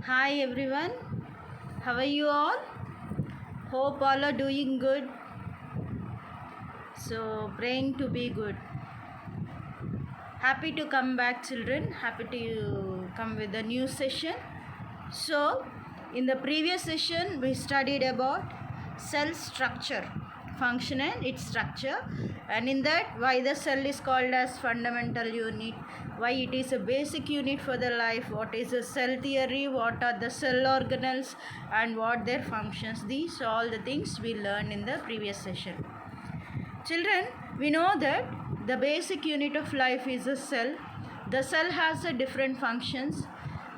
Hi everyone, how are you all? Hope all are doing good. So, praying to be good. Happy to come back, children. Happy to come with a new session. So, in the previous session, we studied about cell structure, function and its structure, and in that, why the cell is called as fundamental unit, why it is a basic unit for the life, what is the cell theory, what are the cell organelles, and what their functions. These are all the things we learned in the previous session. Children, we know that the basic unit of life is a cell. The cell has a different functions.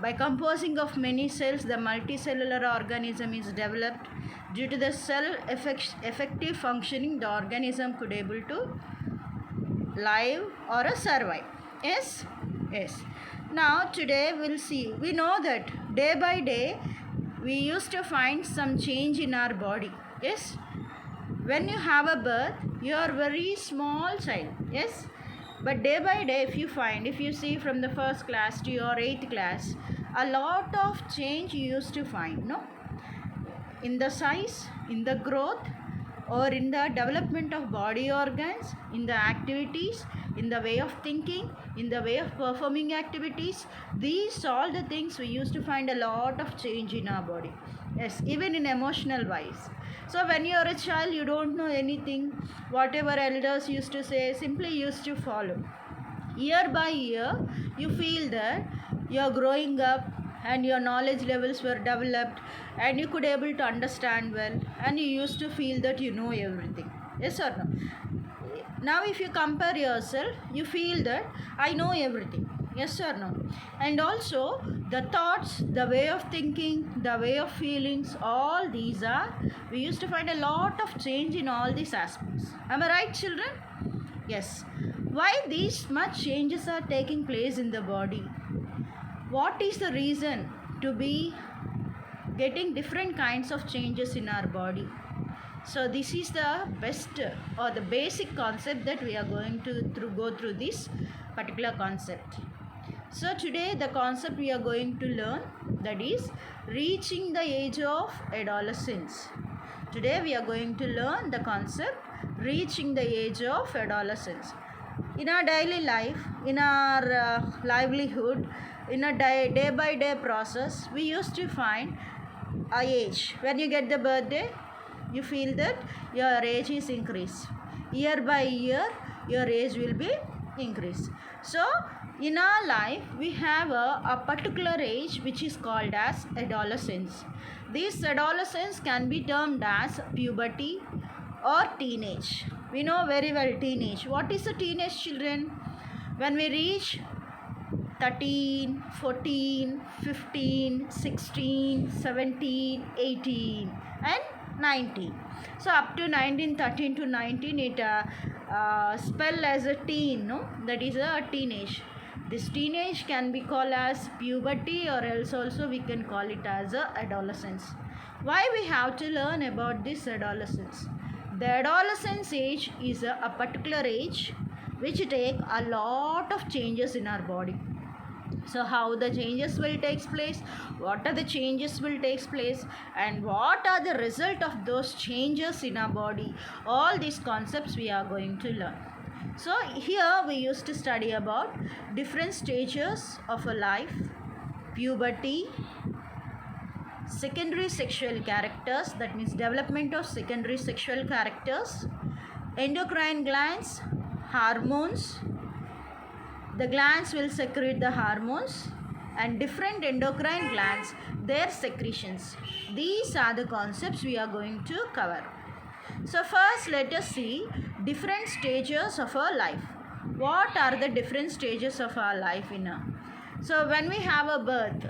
By composing of many cells, the multicellular organism is developed. Due to the cell effective functioning, the organism could able to live or survive. Yes? Yes. Now today we'll see. We know that day by day we used to find some change in our body. Yes? When you have a birth, you are very small child. Yes? But day by day, if you see from the first class to your 8th class, a lot of change you used to find, no? In the size, in the growth, or in the development of body organs, in the activities, in the way of thinking, in the way of performing activities. These all the things we used to find a lot of change in our body. Yes, even in emotional wise. So when you are a child, you don't know anything. Whatever elders used to say, simply used to follow. Year by year, you feel that you are growing up and your knowledge levels were developed and you could able to understand well and you used to feel that you know everything. Yes or no? Now if you compare yourself, you feel that I know everything. Yes or no? And also the thoughts, the way of thinking, the way of feelings, all these are, we used to find a lot of change in all these aspects. Am I right, children? Yes. Why these much changes are taking place in the body? What is the reason to be getting different kinds of changes in our body? So this is the best or the basic concept that we are going to go through this particular concept. So today the concept we are going to learn, that is reaching the age of adolescence. Today we are going to learn the concept reaching the age of adolescence. In our daily life, in our livelihood, in a day by day process, we used to find a age. When you get the birthday, you feel that your age is increased. Year by year, your age will be increased. So, in our life, we have a particular age which is called as adolescence. This adolescence can be termed as puberty or teenage. We know very well teenage. What is a teenage, children? When we reach 13, 14, 15, 16, 17, 18 and 19. So up to 19, 13 to 19 it spell as a teen, no? That is a teenage. This teenage can be called as puberty or else also we can call it as a adolescence. Why we have to learn about this adolescence? The adolescence age is a particular age which take a lot of changes in our body. So how the changes will take place, what are the changes will take place, and what are the result of those changes in our body, all these concepts we are going to learn. So here we used to study about different stages of a life: puberty, secondary sexual characters, that means development of secondary sexual characters, endocrine glands, hormones. The glands will secrete the hormones, and different endocrine glands, their secretions. These are the concepts we are going to cover. So first let us see different stages of our life. What are the different stages of our life in a? So when we have a birth,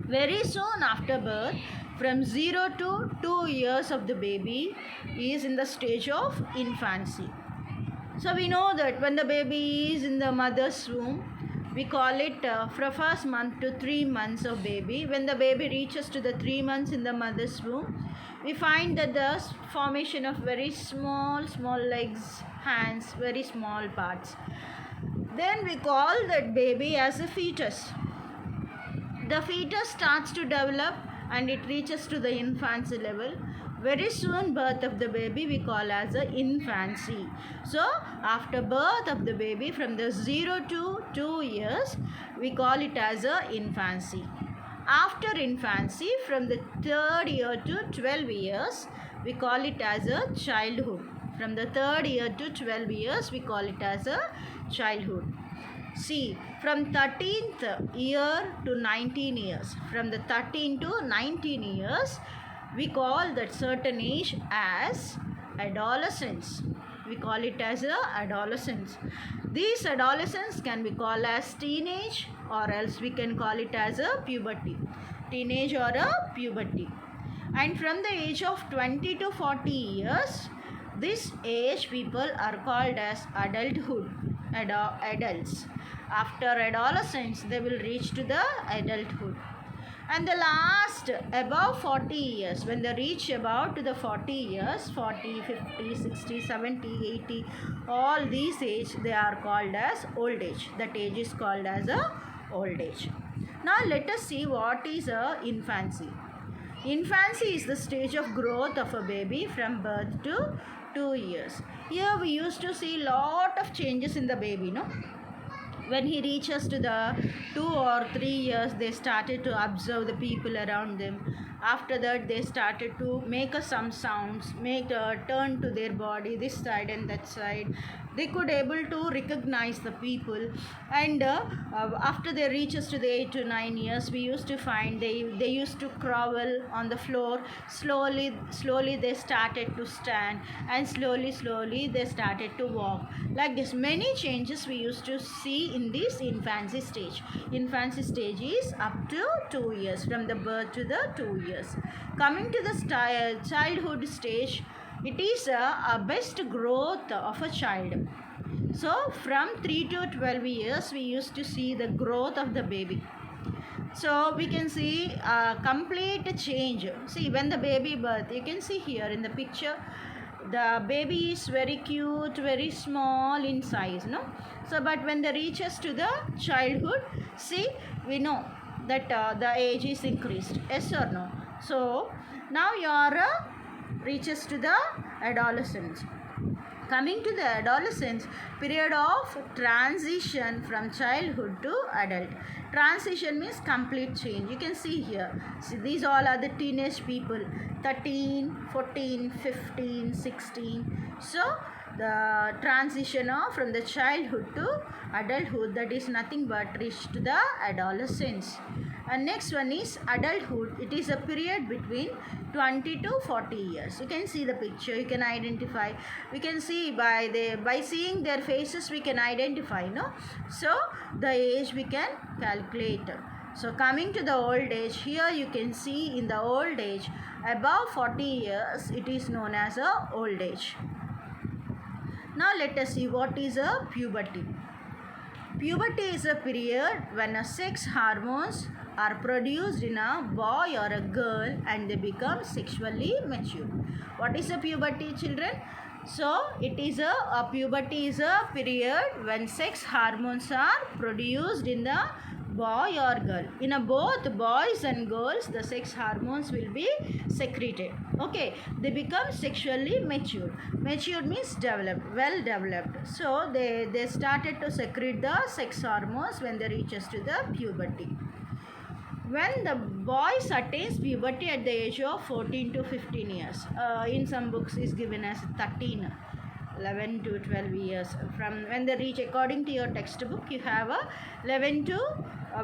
very soon after birth, from 0 to 2 years of the baby is in the stage of infancy. So we know that when the baby is in the mother's womb, we call it from first month to 3 months of baby. When the baby reaches to the 3 months in the mother's womb, we find that the formation of very small legs, hands, very small parts. Then we call that baby as a fetus. The fetus starts to develop and it reaches to the infancy level. Very soon birth of the baby we call as a infancy. So after birth of the baby from the 0 to 2 years we call it as a infancy. After infancy from the 3rd year to 12 years we call it as a childhood. From the 3rd year to 12 years we call it as a childhood. See, from 13th year to 19 years, from the 13 to 19 years, we call that certain age as adolescence. We call it as a adolescence. These adolescents can be called as teenage or else we can call it as a puberty. Teenage or a puberty. And from the age of 20 to 40 years, this age people are called as adulthood, adults. After adolescence, they will reach to the adulthood. And the last, above 40 years, when they reach about to the 40 years, 40, 50, 60, 70, 80, all these age, they are called as old age. That age is called as a old age. Now let us see what is a infancy. Infancy is the stage of growth of a baby from birth to 2 years. Here we used to see lot of changes in the baby, no? When he reaches to the 2 or 3 years, they started to observe the people around them. After that, they started to make some sounds, turn to their body this side and that side. They could able to recognize the people, and after they reaches to the 8 to 9 years, we used to find they used to crawl on the floor. Slowly they started to stand, and slowly they started to walk. Like this, many changes we used to see in this infancy stage. Infancy stage is up to 2 years, from the birth to the 2 years. Coming to the childhood stage, it is a best growth of a child. So from 3 to 12 years we used to see the growth of the baby. So we can see a complete change. See, when the baby birth, you can see here in the picture, the baby is very cute, very small in size, no? So but when they reaches to the childhood, see, we know that the age is increased, yes or no? So now you are reaches to the adolescence. Coming to the adolescence, period of transition from childhood to adult. Transition means complete change. You can see here. See, these all are the teenage people. 13, 14, 15, 16. So the transition of from the childhood to adulthood, that is nothing but reach to the adolescence. And next one is adulthood. It is a period between 20 to 40 years. You can see the picture, you can identify. We can see by seeing their faces we can identify, no? So the age we can calculate. So coming to the old age, here you can see in the old age above 40 years, it is known as a old age. Now let us see what is a puberty. Puberty is a period when a sex hormones are produced in a boy or a girl and they become sexually mature. What is a puberty, children? So it is a puberty is a period when sex hormones are produced in the boy or girl. In a both boys and girls, the sex hormones will be secreted. Okay, they become sexually mature. Mature means developed, well developed. So they started to secrete the sex hormones when they reaches to the puberty. When the boys attains puberty at the age of 14 to 15 years, in some books is given as 13, 11 to 12 years. From when they reach, according to your textbook, you have a 11 to,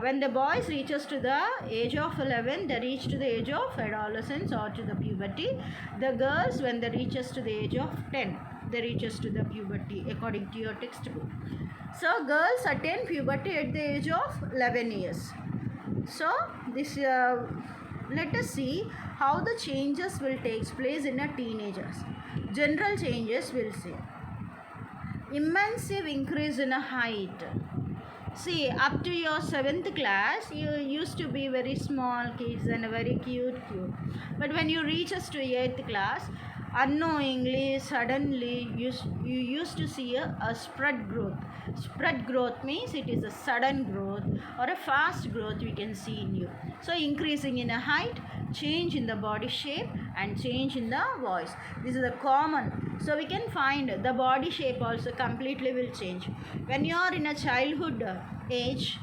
when the boys reaches to the age of 11, they reach to the age of adolescence or to the puberty. The girls, when they reaches to the age of 10, they reaches to the puberty according to your textbook. So girls attain puberty at the age of 11 years. So this let us see how the changes will take place in a teenagers. General changes will see immense increase in a height. See, up to your 7th class, you used to be very small kids and very cute. But when you reach us to 8th class, unknowingly, suddenly, you used to see a spread growth. Spread growth means it is a sudden growth or a fast growth we can see in you. So increasing in a height, change in the body shape, and change in the voice. This is the common. So we can find the body shape also completely will change. When you are in a childhood age,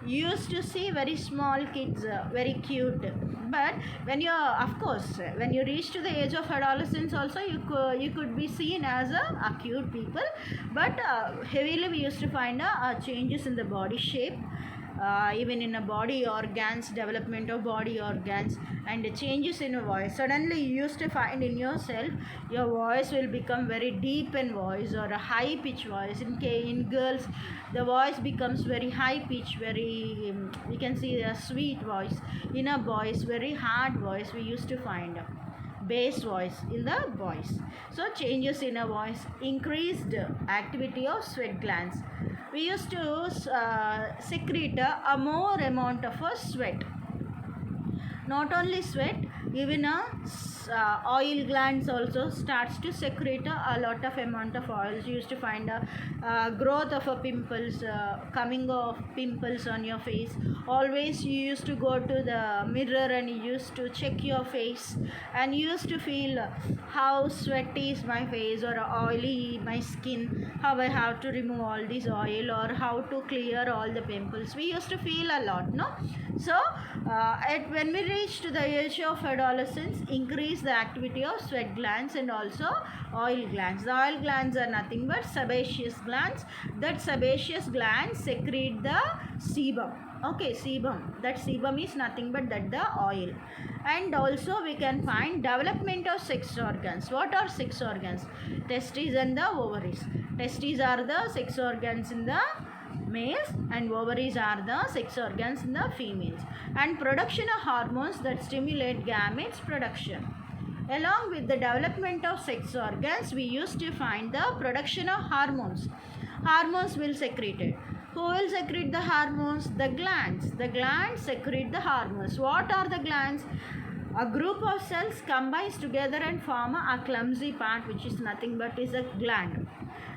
you used to see very small kids, very cute. But when you, of course, when you reach to the age of adolescence also, you could be seen as a cute people. But heavily we used to find changes in the body shape, even in a body organs, development of body organs, and changes in your voice. Suddenly you used to find in yourself your voice will become very deep in voice or a high pitch voice. In girls, the voice becomes very high pitch, very we can see a sweet voice. In a boys, very hard voice we used to find bass voice in the voice. So changes in a voice, increased activity of sweat glands. We used to secrete a more amount of a sweat. Not only sweat, even oil glands also starts to secrete a lot of amount of oils. You used to find a growth of a pimples, coming of pimples on your face. Always you used to go to the mirror and you used to check your face, and you used to feel how sweaty is my face or oily my skin, how I have to remove all this oil or how to clear all the pimples. We used to feel a lot, no? So when we reach to the age of adolescence, increase the activity of sweat glands and also oil glands. The oil glands are nothing but sebaceous glands. That sebaceous glands secrete the sebum. Okay, sebum. That sebum is nothing but that the oil. And also we can find development of sex organs. What are sex organs? Testes and the ovaries. Testes are the sex organs in the males, and ovaries are the sex organs in the females. And production of hormones that stimulate gametes production. Along with the development of sex organs, we used to find the production of hormones. Hormones will secrete it. Who will secrete the hormones? The glands. The glands secrete the hormones. What are the glands? A group of cells combines together and form a clumsy part, which is nothing but is a gland.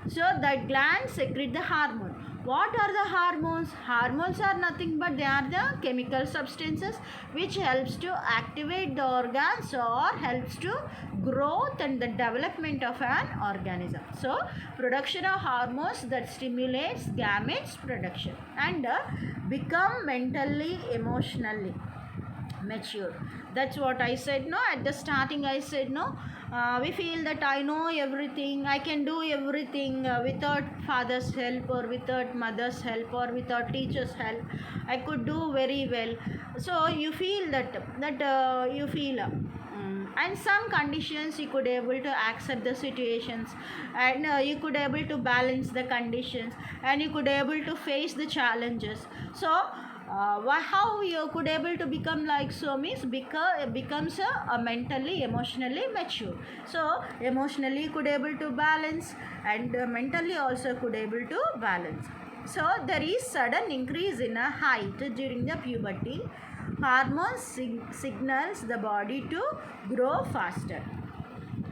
So that gland secrete the hormone. What are the hormones? Hormones are nothing but they are the chemical substances which helps to activate the organs or helps to growth and the development of an organism. So production of hormones that stimulates gametes production and become mentally, emotionally mature. That's what I said, no? At the starting I said, no? We feel that I know everything, I can do everything without father's help or without mother's help or without teacher's help. I could do very well. So you feel that you feel and some conditions you could able to accept the situations, and you could able to balance the conditions, and you could able to face the challenges. So how you could able to become like so means becomes a mentally, emotionally mature. So emotionally could able to balance, and mentally also could able to balance. So there is sudden increase in a height during the puberty. Hormones signals the body to grow faster.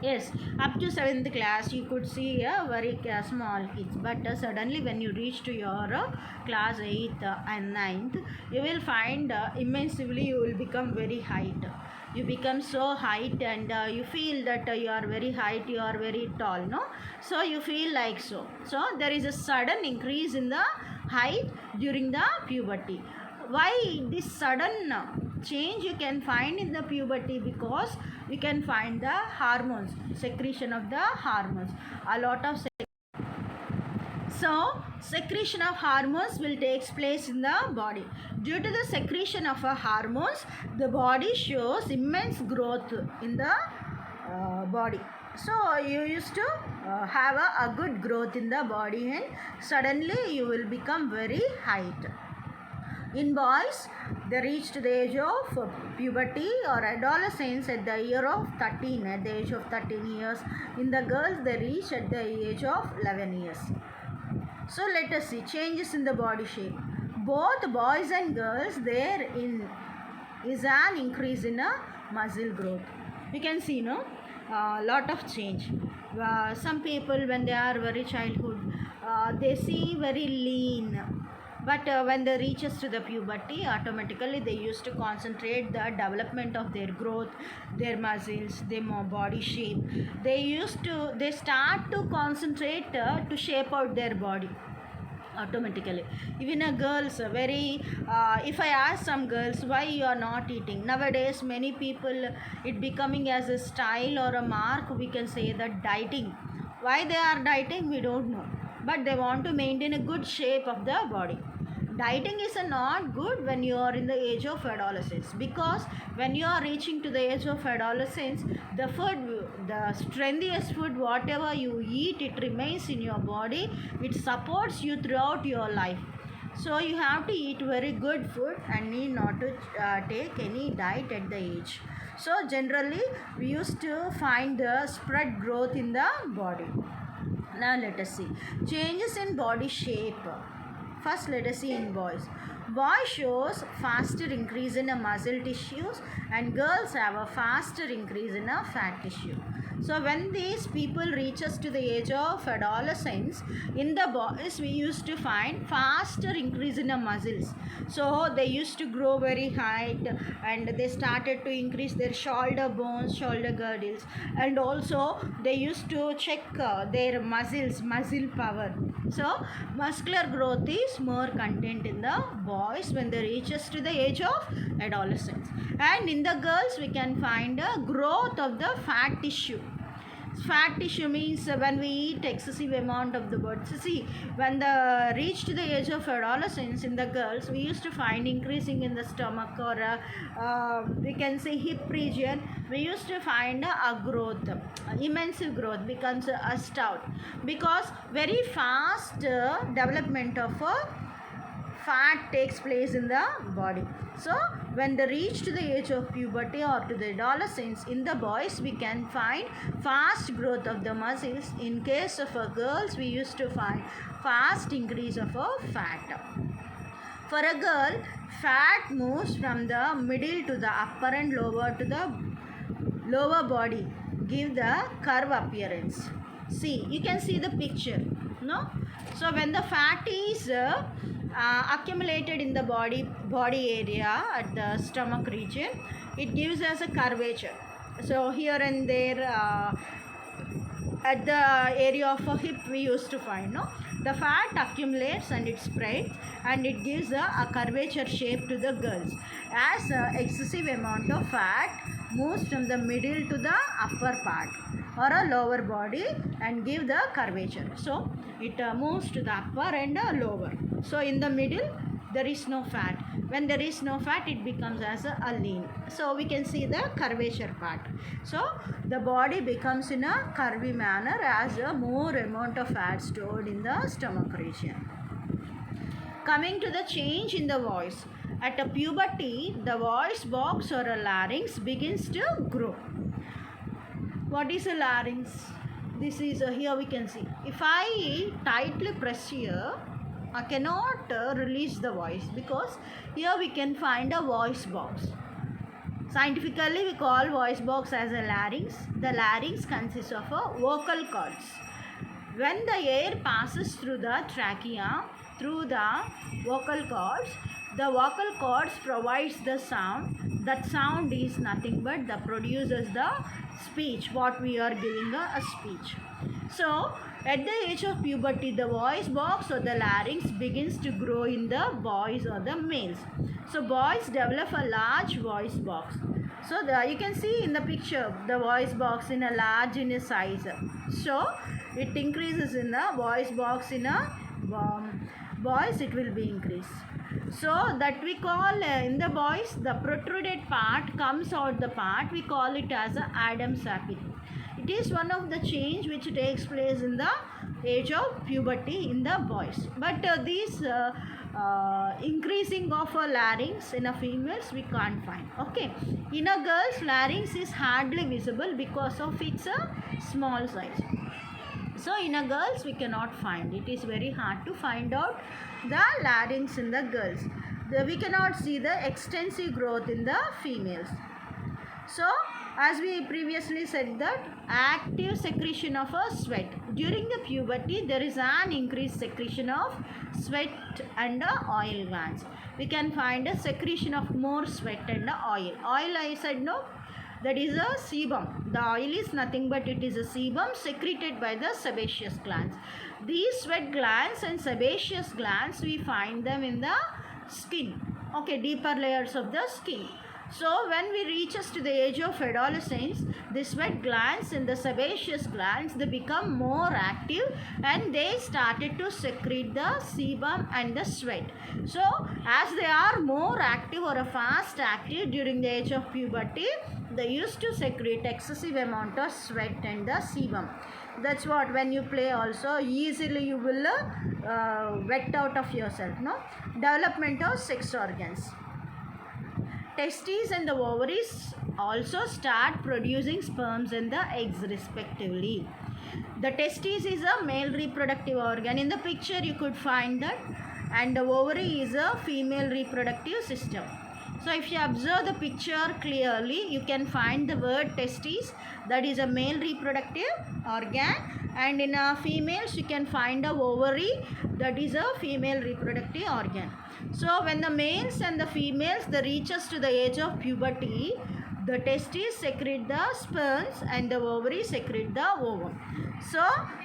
Yes, up to 7th class you could see a very small kids, but suddenly when you reach to your class 8th and 9th, you will find immensely you will become very height. You become so height, and you feel that you are very height, you are very tall, no? So you feel like so. So there is a sudden increase in the height during the puberty. Why this sudden change you can find in the puberty? Because you can find the hormones, secretion of the hormones, a lot of so secretion of hormones will take place in the body. Due to the secretion of hormones, the body shows immense growth in the body. So you used to have a good growth in the body, and suddenly you will become very height. In boys, they reach the age of puberty or adolescence at the year of 13, at the age of 13 years. In the girls, they reach at the age of 11 years. So let us see changes in the body shape. Both boys and girls, there is an increase in a muscle growth. You can see, no? lot of change. Some people when they are very childhood, they see very lean, but when they reaches to the puberty, automatically they used to concentrate the development of their growth, their muscles, their more body shape. They start to concentrate to shape out their body automatically. Even a girls very if I ask some girls why you are not eating nowadays, many people it becoming as a style or a mark, we can say that dieting. Why they are dieting we don't know, but they want to maintain a good shape of the body. Dieting is not good when you are in the age of adolescence, because when you are reaching to the age of adolescence, the food, the strengthiest food whatever you eat, it remains in your body, it supports you throughout your life. So you have to eat very good food and need not to take any diet at the age. So generally we used to find the spread growth in the body. Now let us see changes in body shape. First, let us see in boys. Boys shows faster increase in a muscle tissues, and girls have a faster increase in a fat tissue. So when these people reaches to the age of adolescence, in the boys we used to find faster increase in the muscles. So they used to grow very height, and they started to increase their shoulder bones, shoulder girdles, and also they used to check their muscle power. So muscular growth is more content in the boys when they reaches to the age of adolescence, and in the girls we can find a growth of the fat tissue. Fat tissue means when we eat excessive amount of the body. So see, when the reach to the age of adolescence in the girls, we used to find increasing in the stomach, or we can say hip region. We used to find a growth, immense growth becomes a stout, because very fast development of fat takes place in the body. So when they reach to the age of puberty or to the adolescence, in the boys we can find fast growth of the muscles. In case of girls we used to find fast increase of fat. For a girl, fat moves from the middle to the upper and lower to the lower body, give the curve appearance. See, you can see the picture, no? So when the fat is accumulated in the body area at the stomach region, it gives us a curvature. So here and there at the area of a hip we used to find, no, the fat accumulates and it spreads and it gives a curvature shape to the girls, as excessive amount of fat moves from the middle to the upper part or a lower body and give the curvature. So it moves to the upper and lower. So in the middle there is no fat. When there is no fat, it becomes as a lean. So we can see the curvature part. So the body becomes in a curvy manner as a more amount of fat stored in the stomach region. Coming to the change in the voice. At a puberty, the voice box or a larynx begins to grow. What is a larynx? This is here we can see. If I tightly press here, I cannot release the voice, because here we can find a voice box. Scientifically, we call voice box as a larynx. The larynx consists of vocal cords. When the air passes through the trachea, through the vocal cords, the vocal cords provides the sound. That sound is nothing but that produces the speech, what we are giving a speech. So at the age of puberty, the voice box or the larynx begins to grow in the boys or the males. So boys develop a large voice box. So you can see in the picture the voice box in a large in a size. So it increases in the voice box in a boys, it will be increased. So that we call in the boys, the protruded part comes out the part, we call it as a Adam's apple. It is one of the change which takes place in the age of puberty in the boys. But these increasing of a larynx in a females we can't find. Okay, in a girl's larynx is hardly visible because of its small size. So in a girls we cannot find. It is very hard to find out the larynx in the girls. We cannot see the extensive growth in the females. So as we previously said that active secretion of a sweat. During the puberty there is an increased secretion of sweat and oil glands. We can find a secretion of more sweat and oil. Oil I said no, that is a sebum. The oil is nothing but it is a sebum secreted by the sebaceous glands. These sweat glands and sebaceous glands, we find them in the skin. Okay, deeper layers of the skin. So when we reaches to the age of adolescence, the sweat glands and the sebaceous glands, they become more active and they started to secrete the sebum and the sweat. So as they are more active or fast active during the age of puberty, they used to secrete excessive amount of sweat and the sebum. That's what when you play also easily you will wet out of yourself. No, development of sex organs. Testes and the ovaries also start producing sperms and the eggs respectively. The testes is a male reproductive organ. In the picture you could find that, and the ovary is a female reproductive system. So if you observe the picture clearly, you can find the word testes, that is a male reproductive organ, and in females you can find a ovary, that is a female reproductive organ. So when the males and the females they reaches to the age of puberty, the testes secrete the sperms and the ovary secrete the ovum. So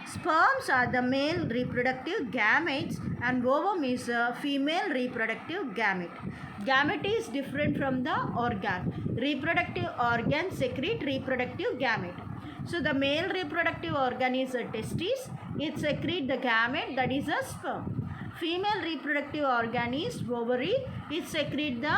sperms are the male reproductive gametes and ovum is a female reproductive gamete. Gamete is different from the organ. Reproductive organ secrete reproductive gamete. So the male reproductive organ is a testis. It secrete the gamete, that is a sperm. Female reproductive organ is ovary. It secrete the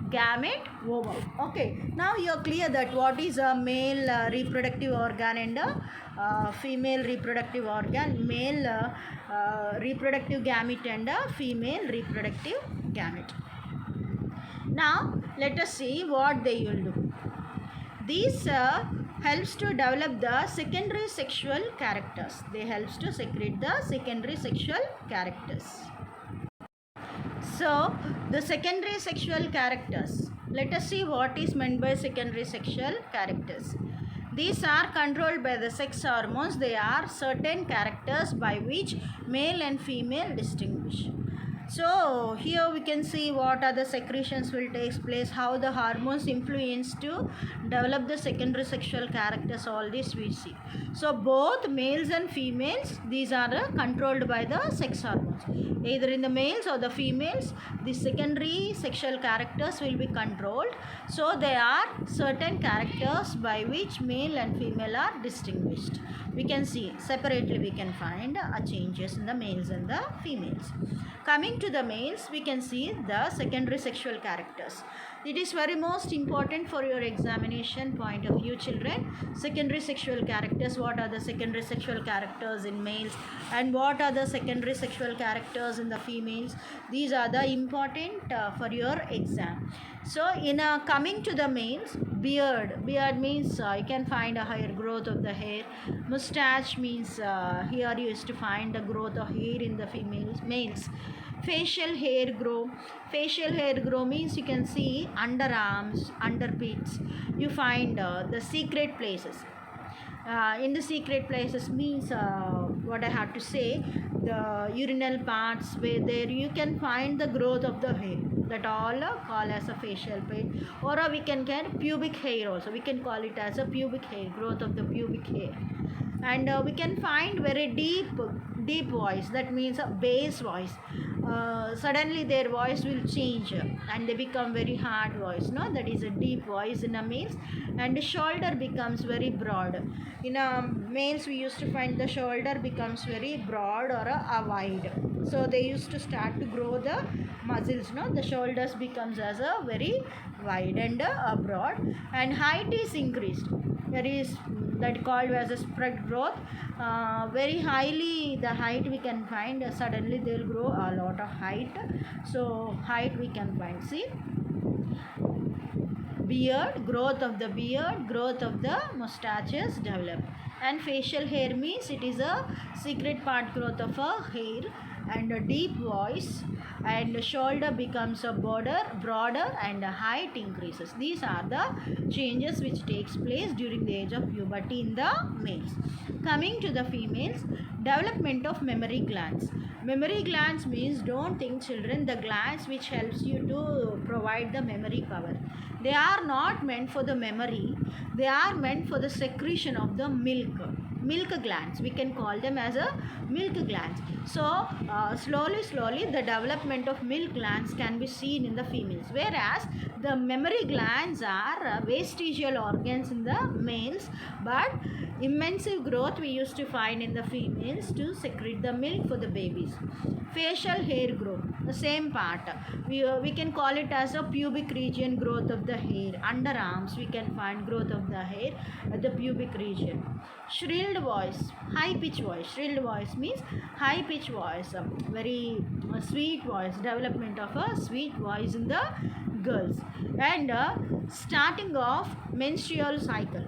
gamete, ovum. Okay. Now you are clear that what is a male reproductive organ and a female reproductive organ. Male reproductive gamete and a female reproductive gamete. Now let us see what they will do. These helps to develop the secondary sexual characters. They helps to secrete the secondary sexual characters. So the secondary sexual characters. Let us see what is meant by secondary sexual characters. These are controlled by the sex hormones. They are certain characters by which male and female distinguish. So here we can see what are the secretions will take place, how the hormones influence to develop the secondary sexual characters, all this we see. So both males and females, these are controlled by the sex hormones. Either in the males or the females, the secondary sexual characters will be controlled. So there are certain characters by which male and female are distinguished. We can see separately, we can find changes in the males and the females. Coming to the males, we can see the secondary sexual characters. It is very most important for your examination point of view, children. Secondary sexual characters, what are the secondary sexual characters in males and what are the secondary sexual characters in the females? These are the important for your exam. So in coming to the males, beard means you can find a higher growth of the hair. Mustache means here you used to find the growth of hair in the males. Facial hair grow means you can see underarms, underpits. You find the secret places. In the secret places means what I have to say, the urinal parts where there you can find the growth of the hair, that all call as a facial pit, or we can get pubic hair also, we can call it as a pubic hair, growth of the pubic hair. And we can find very deep voice, that means a bass voice. Suddenly their voice will change and they become very hard voice, no, that is a deep voice in a males. And the shoulder becomes very broad. In males we used to find the shoulder becomes very broad or wide, so they used to start to grow the muscles, no, the shoulders becomes as a very wide and broad, and height is increased. There is that called as a spread growth. Very highly the height we can find, suddenly they will grow a lot of height. So height we can find, see, beard, growth of the beard, growth of the mustaches develop. And facial hair means it is a secret part growth of a hair. and a deep voice, and the shoulder becomes a broader, and the height increases. These are the changes which takes place during the age of puberty in the males. Coming to the females, development of memory glands. Memory glands means, don't think children, the glands which helps you to provide the memory power. They are not meant for the memory, they are meant for the secretion of the milk glands. We can call them as a milk glands. So slowly the development of milk glands can be seen in the females, whereas the memory glands are vestigial organs in the males, but immense growth we used to find in the females to secrete the milk for the babies. Facial hair growth, the same part. We can call it as a pubic region growth of the hair. Underarms we can find growth of the hair at the pubic region. Shrilled voice, high pitch voice. Shrilled voice means high pitch voice, very sweet voice, development of a sweet voice in the girls. And starting of menstrual cycle.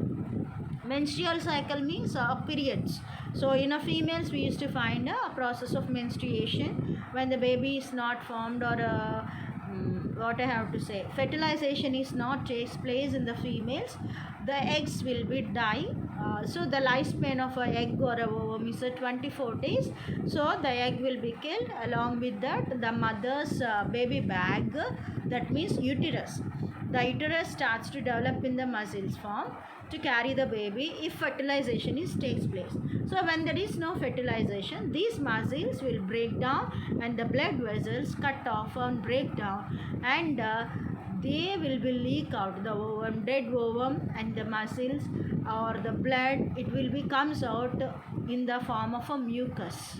Menstrual cycle means periods. So in a females we used to find a process of menstruation when the baby is not formed, or what I have to say, fertilization is not takes place in the females. The eggs will be die. So the lifespan of an egg or a ovum is 24 days. So the egg will be killed. Along with that, the mother's baby bag, that means uterus. The uterus starts to develop in the muscles form to carry the baby if fertilization takes place. So when there is no fertilization, these muscles will break down and the blood vessels cut off and break down, and they will be leak out, the ovum, dead ovum, and the muscles or the blood, it will be comes out in the form of a mucus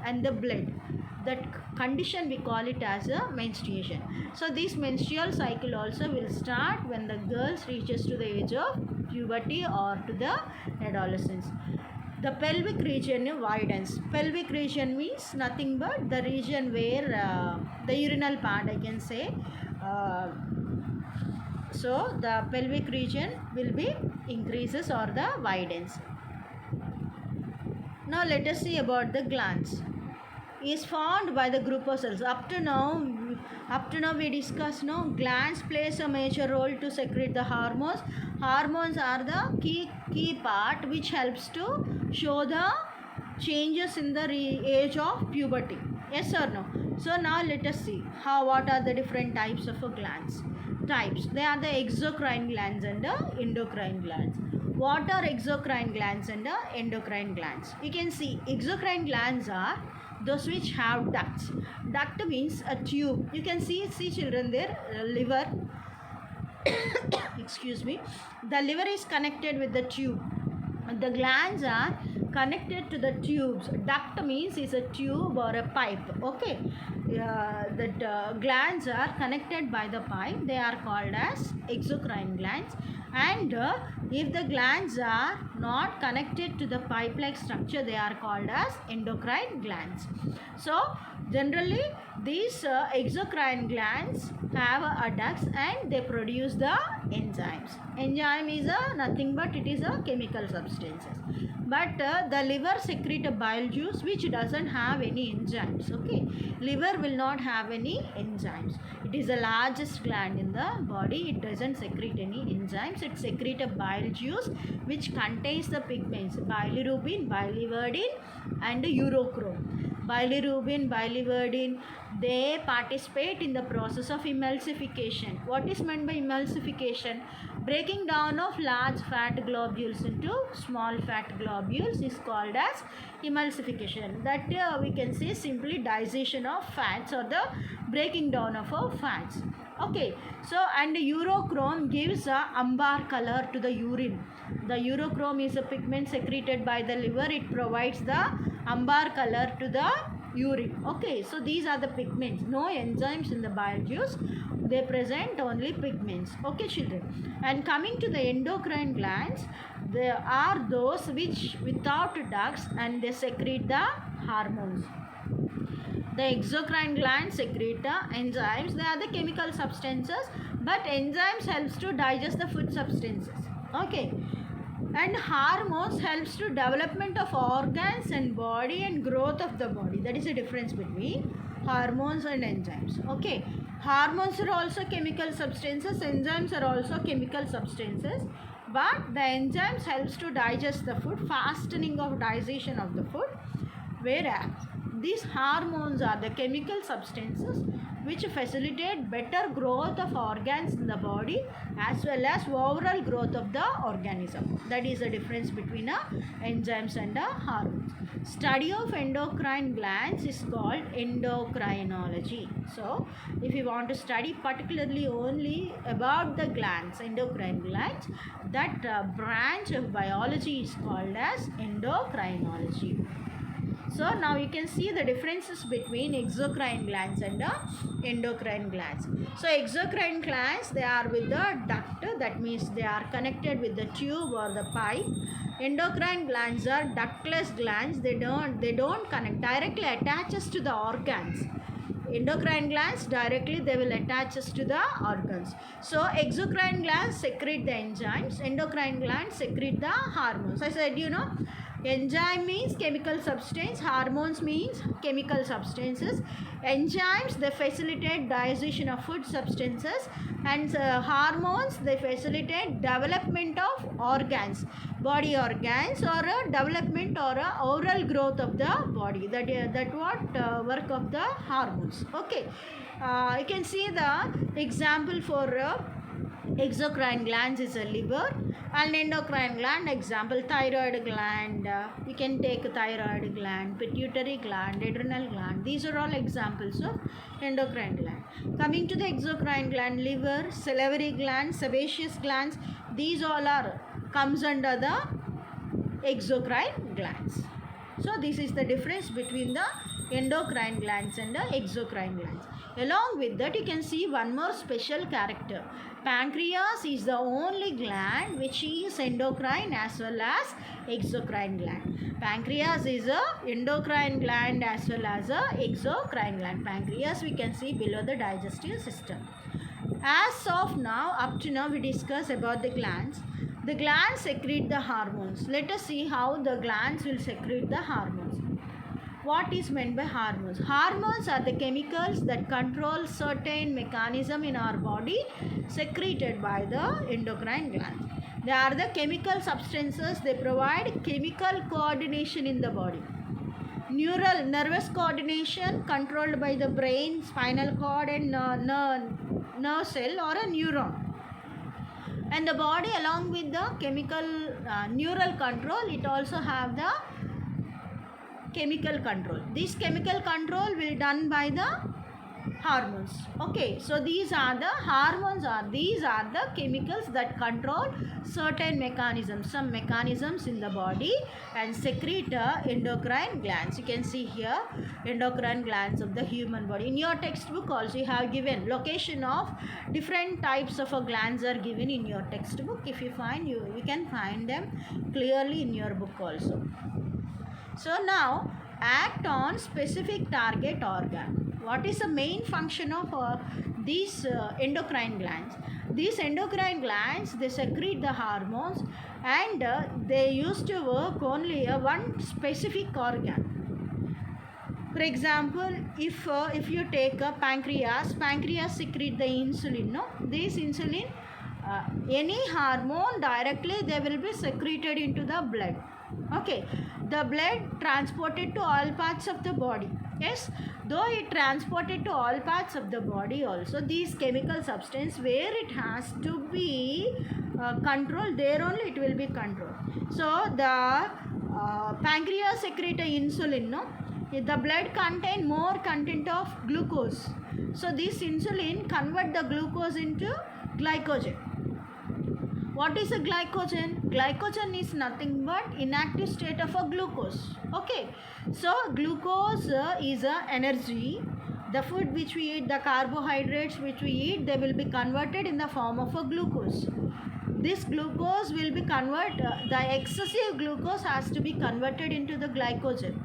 and the blood. That condition we call it as a menstruation. So this menstrual cycle also will start when the girls reaches to the age of puberty or to the adolescence. The pelvic region widens. Pelvic region means nothing but the region where the urinal part, I can say. So the pelvic region will be increases or the widens. Now let us see about the glands. Is formed by the group of cells. Up to now we discussed, no, glands plays a major role to secrete the hormones. Hormones are the key part which helps to show the changes in the age of puberty. Yes or no? So now let us see what are the different types of glands. Types. They are the exocrine glands and the endocrine glands. What are exocrine glands and the endocrine glands? You can see exocrine glands are those which have ducts. Duct means a tube. You can see children, their liver. Excuse me. The liver is connected with the tube. The glands are connected to the tubes. Duct means is a tube or a pipe. Okay. The glands are connected by the pipe. They are called as exocrine glands. And if the glands are not connected to the pipe-like structure, they are called as endocrine glands. So generally these exocrine glands have ducts and they produce the enzymes. Enzyme is nothing but it is a chemical substances. But the liver secrete a bile juice which doesn't have any enzymes. Okay, liver will not have any enzymes. It is the largest gland in the body. It doesn't secrete any enzymes. It secretes a bile juice which contains the pigments bilirubin, biliverdin, and urochrome. Bilirubin, biliverdin, they participate in the process of emulsification. What is meant by emulsification? Breaking down of large fat globules into small fat globules is called as emulsification. That we can say simply digestion of fats or the breaking down of fats. Okay, so and urochrome gives a amber color to the urine. The urochrome is a pigment secreted by the liver. It provides the amber color to the urine. Okay, so these are the pigments. No enzymes in the bile juice. They present only pigments. Okay, children. And coming to the endocrine glands, they are those which without ducts and they secrete the hormones. The exocrine glands secrete enzymes. They are the chemical substances, but enzymes helps to digest the food substances. Okay. And hormones helps to development of organs and body and growth of the body. That is the difference between hormones and enzymes. Okay, hormones are also chemical substances, enzymes are also chemical substances, but the enzymes helps to digest the food, fastening of digestion of the food, whereas these hormones are the chemical substances which facilitate better growth of organs in the body as well as overall growth of the organism. That is the difference between enzymes and hormones. Study of endocrine glands is called endocrinology. So if you want to study particularly only about the glands, endocrine glands, that branch of biology is called as endocrinology. So now you can see the differences between exocrine glands and endocrine glands. So exocrine glands, they are with the duct, that means they are connected with the tube or the pipe. Endocrine glands are ductless glands. They don't connect, directly attaches to the organs. Endocrine glands directly they will attach us to the organs. So exocrine glands secrete the enzymes, endocrine glands secrete the hormones. I said, enzyme means chemical substance, hormones means chemical substances. Enzymes, they facilitate digestion of food substances, and hormones, they facilitate development of organs, body organs, or development or oral growth of the body. That what work of the hormones. Okay, you can see the example for exocrine glands is a liver, and endocrine gland example thyroid gland. You can take thyroid gland, pituitary gland, adrenal gland. These are all examples of endocrine gland. Coming to the exocrine gland, liver, salivary gland, sebaceous glands, these all are comes under the exocrine glands. So this is the difference between the endocrine glands and the exocrine glands. Along with that, you can see one more special character. Pancreas is the only gland which is endocrine as well as exocrine gland. Pancreas is a endocrine gland as well as a exocrine gland. Pancreas we can see below the digestive system. As of now, up to now we discuss about the glands. The glands secrete the hormones. Let us see how the glands will secrete the hormones. What is meant by hormones? Hormones are the chemicals that control certain mechanism in our body secreted by the endocrine glands. They are the chemical substances. They provide chemical coordination in the body. Neural, nervous coordination controlled by the brain, spinal cord, and nerve cell or a neuron. And the body, along with the chemical neural control, it also have the chemical control. This chemical control will done by the hormones. Okay, so these are the hormones, these are the chemicals that control certain mechanisms, some mechanisms in the body, and secrete endocrine glands. You can see here endocrine glands of the human body. In your textbook also you have given location of different types of glands are given in your textbook. If you find, you can find them clearly in your book also. So now act on specific target organ. What is the main function of these endocrine glands? These endocrine glands, they secrete the hormones, and they used to work only one specific organ. For example, if you take a pancreas secrete the insulin. No, this insulin, any hormone directly they will be secreted into the blood. Okay, the blood transported to all parts of the body. Yes, though it transported to all parts of the body also, these chemical substance where it has to be controlled, there only it will be controlled. So the pancreas secrete insulin. No, the blood contain more content of glucose. So this insulin convert the glucose into glycogen. What is a glycogen? Glycogen is nothing but inactive state of a glucose. Okay, so glucose is a energy. The food which we eat, the carbohydrates which we eat, they will be converted in the form of a glucose. This glucose will be converted, the excessive glucose has to be converted into the glycogen.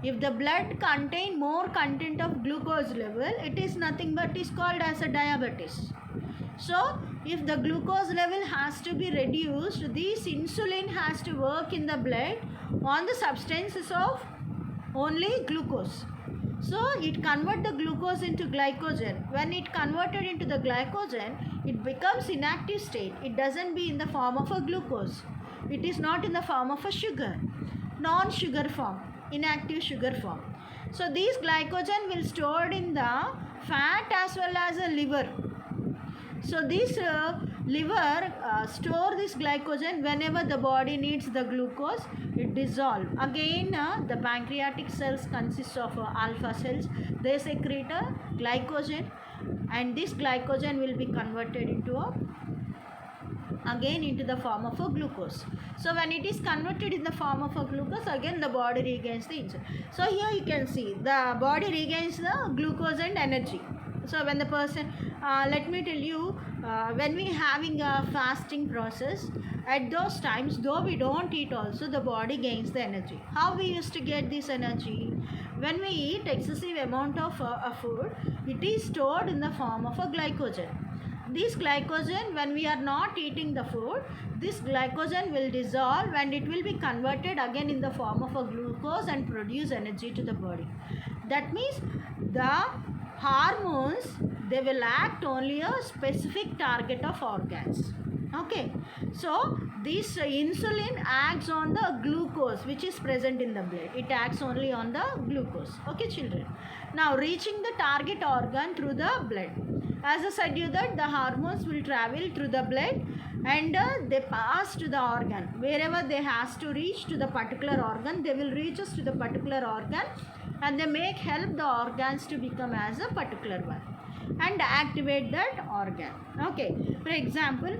If the blood contain more content of glucose level, it is nothing but is called as a diabetes. So if the glucose level has to be reduced, this insulin has to work in the blood on the substances of only glucose. So it convert the glucose into glycogen. When it converted into the glycogen, it becomes inactive state. It doesn't be in the form of a glucose. It is not in the form of a sugar, non-sugar form, inactive sugar form. So these glycogen will stored in the fat as well as a liver. So this liver store this glycogen whenever the body needs the glucose, it dissolve. Again, the pancreatic cells consist of alpha cells. They secrete a glycogen, and this glycogen will be converted into the form of a glucose. So when it is converted in the form of a glucose, again the body regains the insulin. So here you can see the body regains the glucose and energy. So when the person, let me tell you, when we having a fasting process, at those times, though we don't eat also, the body gains the energy. How we used to get this energy? When we eat excessive amount of food, it is stored in the form of a glycogen. This glycogen, when we are not eating the food, this glycogen will dissolve and it will be converted again in the form of a glucose and produce energy to the body. That means the hormones, they will act only a specific target of organs. Okay, so this insulin acts on the glucose which is present in the blood. It acts only on the glucose. Okay, children. Now reaching the target organ through the blood. As I said you that the hormones will travel through the blood and they pass to the organ. Wherever they has to reach to the particular organ, they will reach us to the particular organ, and they make help the organs to become as a particular one and activate that organ. Okay, for example,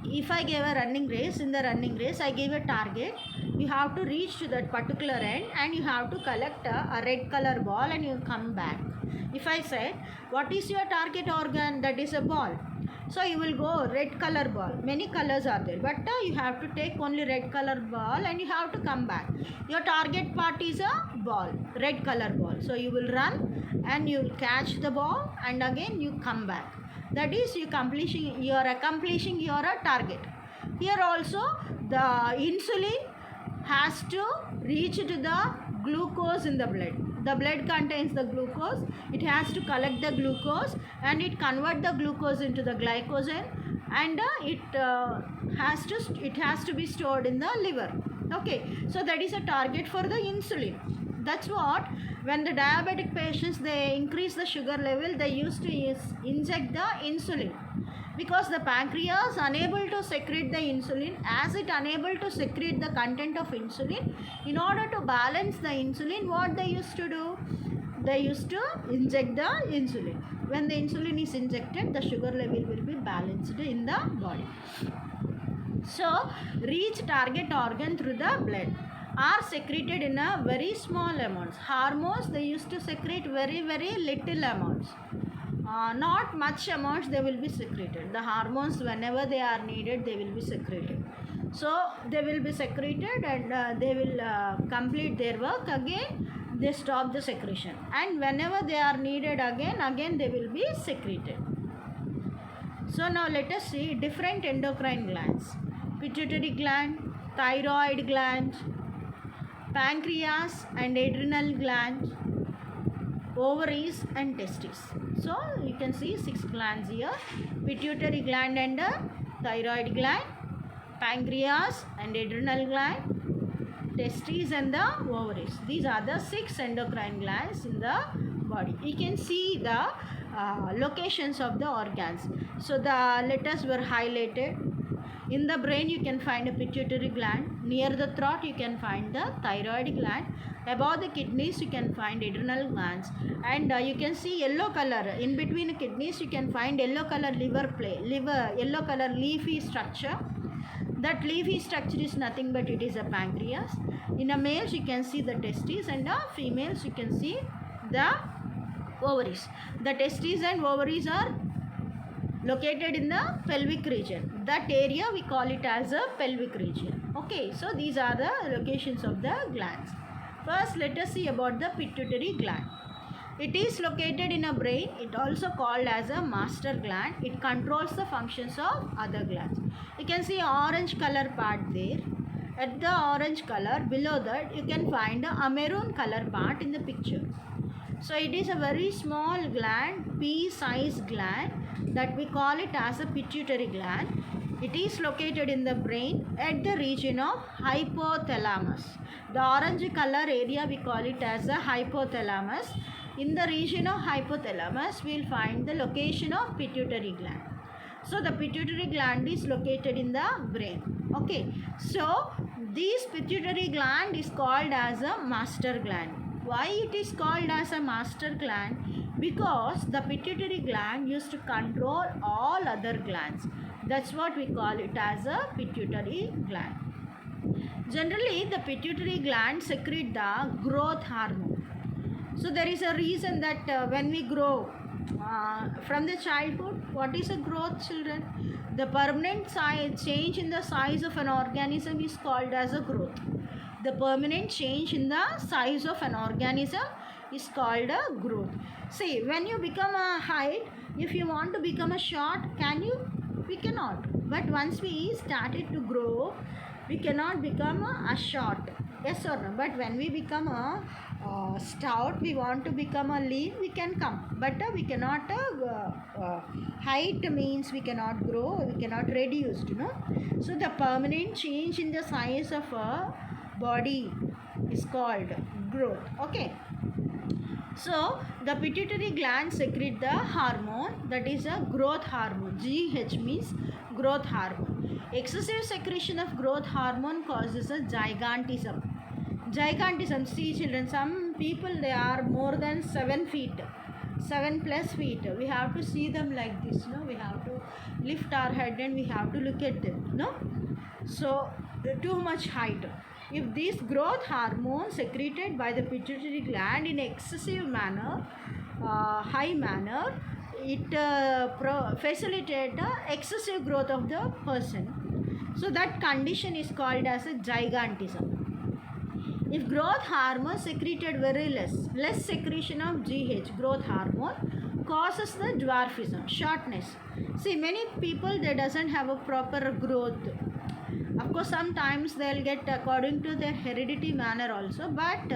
if I gave a running race, in the running race I gave a target, you have to reach to that particular end and you have to collect a red color ball and you come back. If I said, what is your target organ? That is a ball. So you will go red color ball. Many colors are there, but you have to take only red color ball and you have to come back. Your target part is a ball, red color ball. So you will run and you will catch the ball and again you come back. That is you are accomplishing your target. Here also the insulin has to reach to the glucose in the blood. The blood contains the glucose. It has to collect the glucose and it convert the glucose into the glycogen, and it has to be stored in the liver. Okay, so that is a target for the insulin. That's what when the diabetic patients, they increase the sugar level, they used to inject the insulin, because the pancreas unable to secrete the insulin. As it unable to secrete the content of insulin, in order to balance the insulin, what they used to do? They used to inject the insulin. When the insulin is injected, the sugar level will be balanced in the body. So reach target organ through the blood are secreted in a very small amounts. Hormones, they used to secrete very little amounts. Not much amounts they will be secreted. The hormones, whenever they are needed, they will be secreted. So they will be secreted and they will complete their work. Again they stop the secretion, and whenever they are needed again they will be secreted. So now let us see different endocrine glands: pituitary gland, thyroid gland, pancreas and adrenal gland, ovaries and testes. So you can see 6 glands here: pituitary gland and thyroid gland, pancreas and adrenal gland, testes and the ovaries. These are the 6 endocrine glands in the body. You can see the locations of the organs. So the letters were highlighted. In the brain you can find a pituitary gland. Near the throat you can find the thyroid gland. Above the kidneys you can find adrenal glands. And you can see yellow color. In between the kidneys you can find yellow color yellow color leafy structure. That leafy structure is nothing but it is a pancreas. In a males you can see the testes, and a females you can see the ovaries. The testes and ovaries are located in the pelvic region. That area we call it as a pelvic region. Okay, so these are the locations of the glands. First, let us see about the pituitary gland. It is located in a brain. It also called as a master gland. It controls the functions of other glands. You can see orange color part there. At the orange color, below that you can find a maroon color part in the picture. So it is a very small gland, pea-sized gland, that we call it as a pituitary gland. It is located in the brain at the region of hypothalamus. The orange color area we call it as a hypothalamus. In the region of hypothalamus, we will find the location of pituitary gland. So the pituitary gland is located in the brain. Okay. So this pituitary gland is called as a master gland. Why it is called as a master gland? Because the pituitary gland used to control all other glands. That's what we call it as a pituitary gland. Generally, the pituitary gland secrete the growth hormone. So there is a reason that when we grow from the childhood, what is a growth, children? The permanent change in the size of an organism is called as a growth. The permanent change in the size of an organism is called a growth. See, when you become a height, if you want to become a short, can you? We cannot. But once we started to grow, we cannot become a short. Yes or no? But when we become a stout, we want to become a lean, we can come. But we cannot, height means we cannot grow, we cannot reduce, you know. So the permanent change in the size of a body is called growth. Okay. So the pituitary gland secrete the hormone, that is a growth hormone. GH means growth hormone. Excessive secretion of growth hormone causes a gigantism. Gigantism. See, children, some people, they are more than 7 feet, 7+ feet. We have to see them like this, no? We have to lift our head and we have to look at them, no? So too much height. If this growth hormone secreted by the pituitary gland in excessive manner, high manner, it facilitates excessive growth of the person. So that condition is called as a gigantism. If growth hormone secreted very less secretion of GH, growth hormone, causes the dwarfism, shortness. See, many people, they doesn't have a proper growth. Of course, sometimes they'll get according to their heredity manner also, but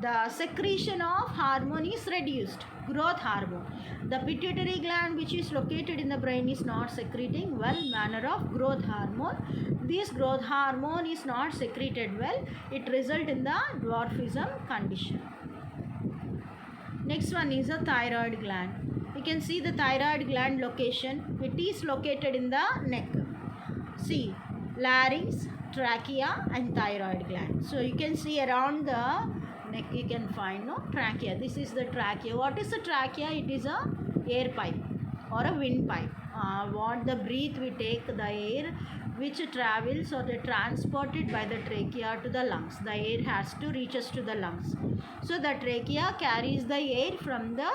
the secretion of hormone is reduced, growth hormone. The pituitary gland, which is located in the brain, is not secreting well manner of growth hormone. This growth hormone is not secreted well. It results in the dwarfism condition. Next one is a thyroid gland. You can see the thyroid gland location. It is located in the neck. See, larynx, trachea and thyroid gland. So you can see around the neck you can find trachea. This is the trachea. What is the trachea? It is a air pipe or a wind pipe. What the breath we take, the air which travels or transported by the trachea to the lungs. The air has to reach us to the lungs. So the trachea carries the air from the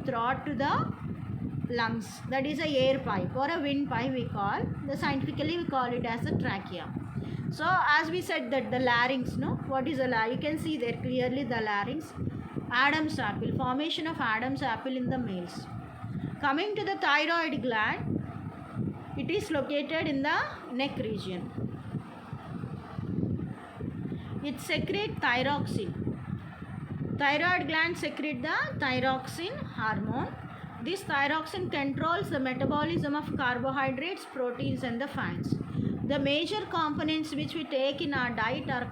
throat to the lungs. That is a air pipe or a wind pipe we call. Scientifically we call it as a trachea. So as we said that the larynx, what is a larynx? You can see there clearly the larynx. Adam's apple, formation of Adam's apple in the males. Coming to the thyroid gland, it is located in the neck region. It secretes thyroxine. Thyroid gland secrete the thyroxine hormone. This thyroxine controls the metabolism of carbohydrates, proteins and the fats. The major components which we take in our diet are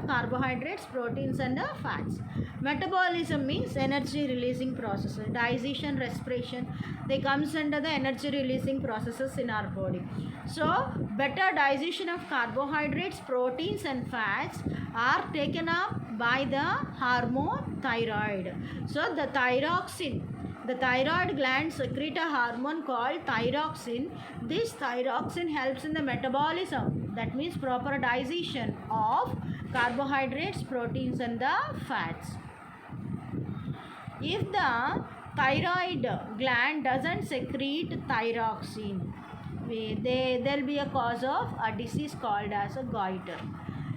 carbohydrates, proteins and fats. Metabolism means energy releasing processes. Digestion, respiration, they comes under the energy releasing processes in our body. So better digestion of carbohydrates, proteins and fats are taken up by the hormone thyroid. So the thyroxine, the thyroid gland secrete a hormone called thyroxine. This thyroxine helps in the metabolism, that means proper digestion of carbohydrates, proteins and the fats. If the thyroid gland doesn't secrete thyroxine, there will be a cause of a disease called as a goiter.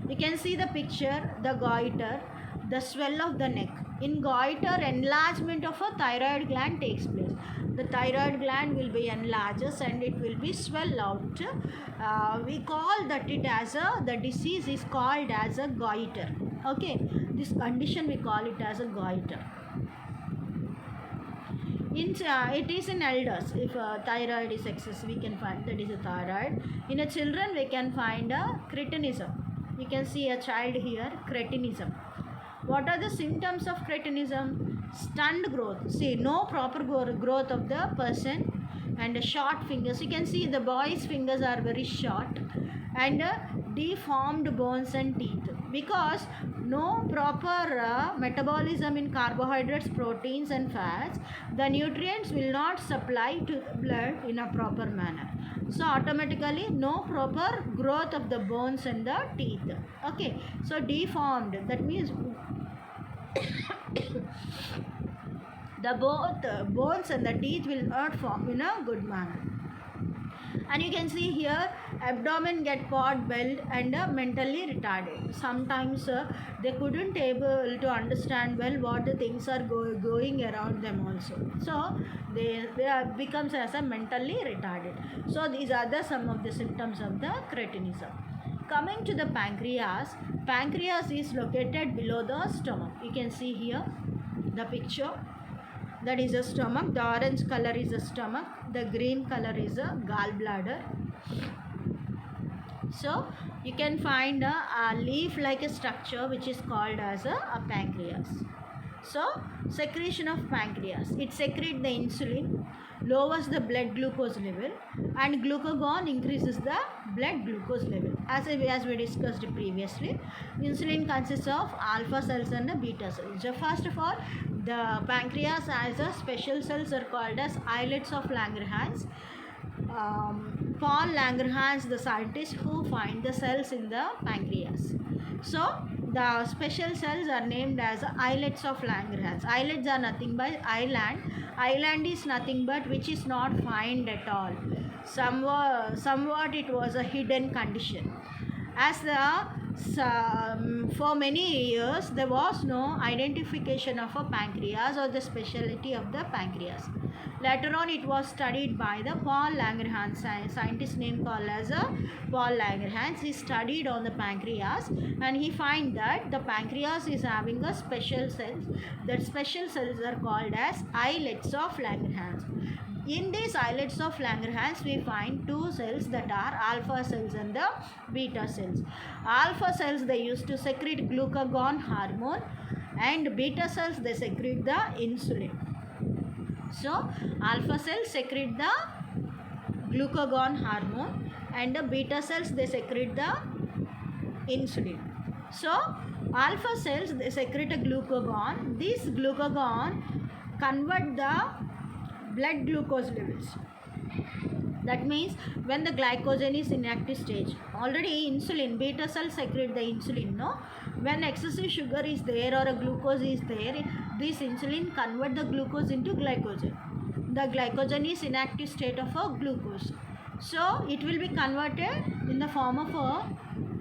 You can see the picture, the goiter, the swell of the neck. In goiter, enlargement of a thyroid gland takes place. The thyroid gland will be enlarges and it will be swell out. We call that it as the disease is called as a goiter. Okay, this condition we call it as a goiter. It is in elders. If thyroid is excess, we can find that is a thyroid. In a children, we can find a cretinism. You can see a child here, cretinism. What are the symptoms of cretinism? Stunned growth. See, no proper growth of the person and short fingers. You can see the boy's fingers are very short and deformed bones and teeth because no proper metabolism in carbohydrates, proteins and fats. The nutrients will not supply to the blood in a proper manner. So automatically no proper growth of the bones and the teeth. Okay, so deformed, that means the both bones and the teeth will not form in a good manner. And you can see here abdomen get pot bellied and mentally retarded. Sometimes they couldn't able to understand well what the things are going around them also. So they becomes as a mentally retarded. So these are the some of the symptoms of the cretinism. Coming to the pancreas, pancreas is located below the stomach. You can see here the picture. That is a stomach. The orange color is a stomach. The green color is a gallbladder. So you can find a leaf-like structure which is called as a pancreas. So secretion of pancreas. It secretes the insulin, lowers the blood glucose level, and glucagon increases the blood glucose level. As we discussed previously, insulin consists of alpha cells and beta cells. So first of all, the pancreas has a special cells are called as islets of Langerhans. Paul Langerhans, the scientist who find the cells in the pancreas. So the special cells are named as islets of Langerhans. Islets are nothing but island. Island is nothing but which is not found at all. Somewhat it was a hidden condition. As for many years there was no identification of a pancreas or the specialty of the pancreas. Later on it was studied by the Paul Langerhans, scientist name called as Paul Langerhans. He studied on the pancreas and he find that the pancreas is having a special cells. That special cells are called as islets of Langerhans. In these islets of Langerhans, we find two cells that are alpha cells and the beta cells. Alpha cells, they used to secrete glucagon hormone, and beta cells, they secrete the insulin. So alpha cells secrete the glucagon hormone and the beta cells, they secrete the insulin. So alpha cells, they secrete a glucagon. This glucagon convert the blood glucose levels. That means when the glycogen is in active stage, already insulin, beta cells secrete the insulin, no? When excessive sugar is there or a glucose is there, this insulin convert the glucose into glycogen. The glycogen is inactive state of a glucose. So it will be converted in the form of a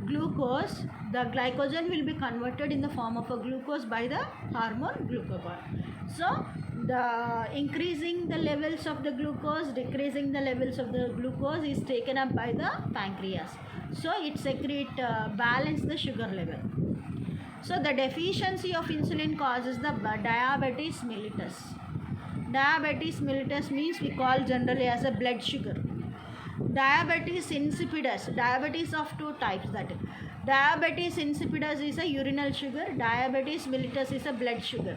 glucose. The glycogen will be converted in the form of a glucose by the hormone glucagon. So the increasing the levels of the glucose, decreasing the levels of the glucose is taken up by the pancreas. So it secrete balance the sugar level. So the deficiency of insulin causes the diabetes mellitus. Diabetes mellitus means we call generally as a blood sugar. Diabetes insipidus, diabetes of two types, that is, diabetes insipidus is a urinal sugar, diabetes mellitus is a blood sugar.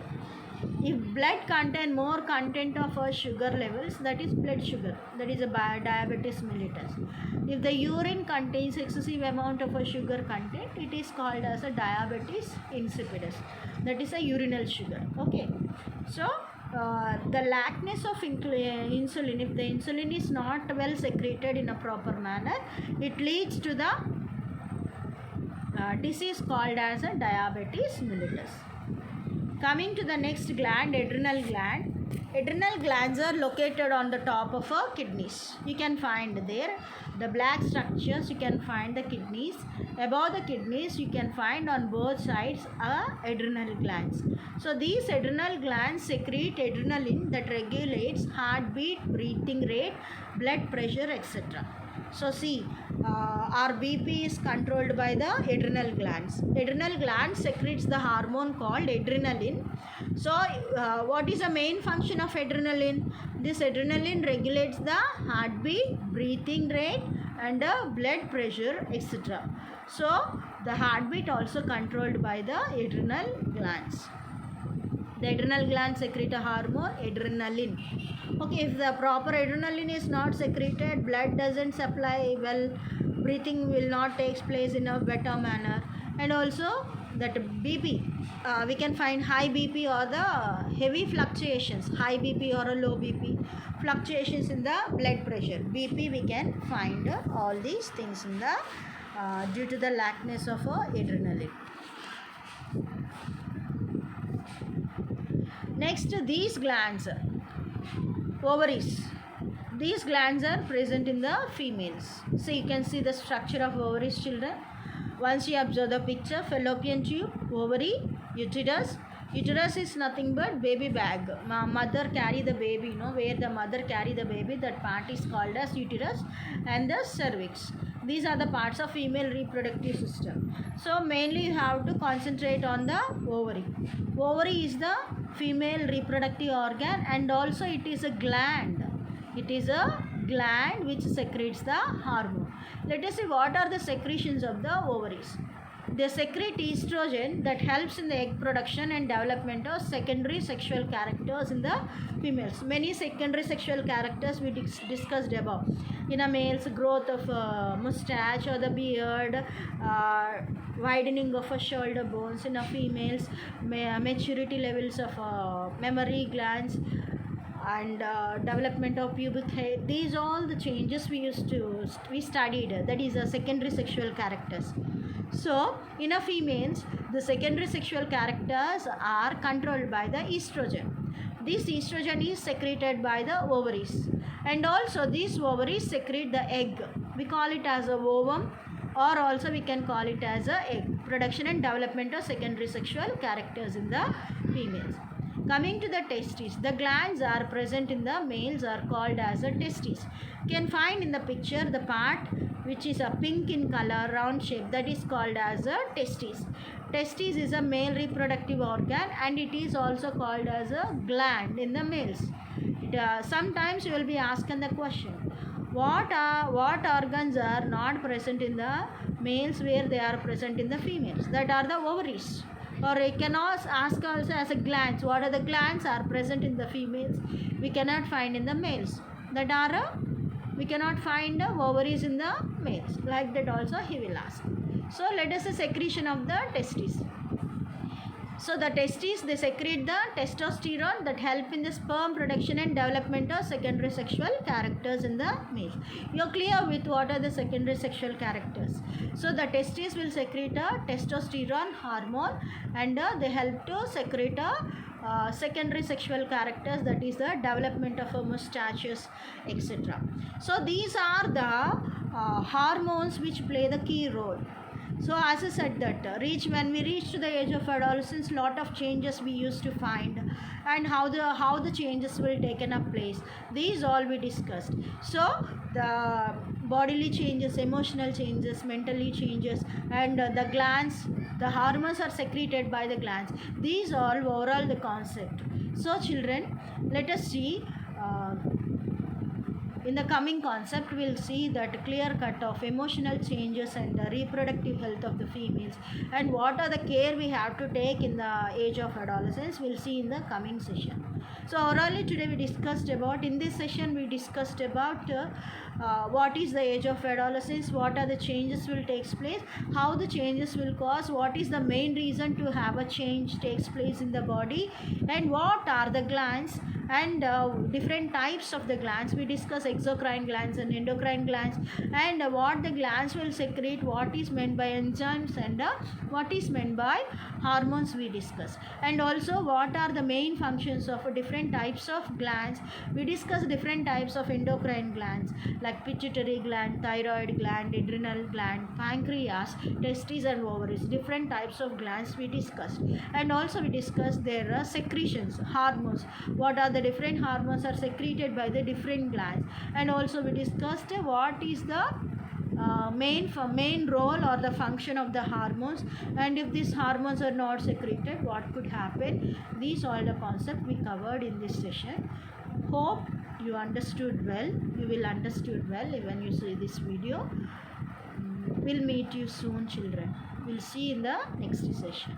If blood contain more content of a sugar levels, that is blood sugar, that is a diabetes mellitus. If the urine contains excessive amount of a sugar content, it is called as a diabetes insipidus, that is a urinal sugar. Okay, so the lackness of insulin, if the insulin is not well secreted in a proper manner, it leads to the disease called as a diabetes mellitus. Coming to the next gland, adrenal gland. Adrenal glands are located on the top of our kidneys. You can find there the black structures. You can find the kidneys. Above the kidneys, you can find on both sides adrenal glands. So these adrenal glands secrete adrenaline that regulates heartbeat, breathing rate, blood pressure, etc. So see, our BP is controlled by the adrenal glands. Adrenal gland secretes the hormone called adrenaline. So what is the main function of adrenaline? This adrenaline regulates the heartbeat, breathing rate and blood pressure, etc. So the heartbeat also controlled by the adrenal glands. The adrenal glands secrete a hormone, adrenaline. Okay, if the proper adrenaline is not secreted, blood doesn't supply well, breathing will not take place in a better manner. And also that BP, we can find high BP or the heavy fluctuations, high BP or a low BP, fluctuations in the blood pressure. BP we can find all these things in the due to the lackness of adrenaline. Next, these glands, ovaries. These glands are present in the females. So you can see the structure of ovaries, children. Once you observe the picture, fallopian tube, ovary, uterus. Uterus is nothing but baby bag. Mother carry the baby, where the mother carry the baby, that part is called as uterus, and the cervix. These are the parts of female reproductive system. So mainly you have to concentrate on the ovary. Ovary is the female reproductive organ, and also it is a gland. It is a gland which secretes the hormone. Let us see what are the secretions of the ovaries. They secrete estrogen that helps in the egg production and development of secondary sexual characters in the females. Many secondary sexual characters we discussed above. In a male's, growth of mustache or the beard, widening of a shoulder bones. In a female's, maturity levels of mammary glands and development of pubic hair. These all the changes we studied. That is secondary sexual characters. So in a females, the secondary sexual characters are controlled by the estrogen. This estrogen is secreted by the ovaries, and also these ovaries secrete the egg. We call it as a ovum, or also we can call it as a egg. Production and development of secondary sexual characters in the females. Coming to the testes, the glands are present in the males are called as a testes. You can find in the picture the part which is a pink in color, round shape, that is called as a testes. Testes is a male reproductive organ, and it is also called as a gland in the males. Sometimes you will be asked the question, what organs are not present in the males where they are present in the females? That are the ovaries. Or you can also ask also as a glands. What are the glands are present in the females? We cannot find in the males. That are we cannot find ovaries in the males. Like that also he will ask. So let us see secretion of the testes. So the testes, they secrete the testosterone that help in the sperm production and development of secondary sexual characters in the male. You are clear with what are the secondary sexual characters. So the testes will secrete a testosterone hormone, and they help to secrete a secondary sexual characters, that is the development of mustaches, etc. So these are the hormones which play the key role. So as I said that when we reach to the age of adolescence, lot of changes we used to find, and how the changes will taken up place. These all we discussed. So the bodily changes, emotional changes, mentally changes, and the glands, the hormones are secreted by the glands. These all overall the concept. So children, let us see. In the coming concept, we'll see that clear cut of emotional changes and the reproductive health of the females, and what are the care we have to take in the age of adolescence. We'll see in the coming session. So orally today we discussed about, in this session we discussed about what is the age of adolescence, what are the changes will take place, how the changes will cause, what is the main reason to have a change takes place in the body, and what are the glands and different types of the glands. We discuss exocrine glands and endocrine glands, and what the glands will secrete, what is meant by enzymes, and what is meant by hormones we discuss, and also what are the main functions of about different types of glands. We discussed different types of endocrine glands like pituitary gland, thyroid gland, adrenal gland, pancreas, testes and ovaries. Different types of glands we discussed. And also we discussed their secretions, hormones. What are the different hormones are secreted by the different glands. And also we discussed what is the main role or the function of the hormones, and if these hormones are not secreted, what could happen. These all the concepts we covered in this session. Hope you understood well. You will understood well when you see this video. We'll meet you soon, children. We'll see in the next session.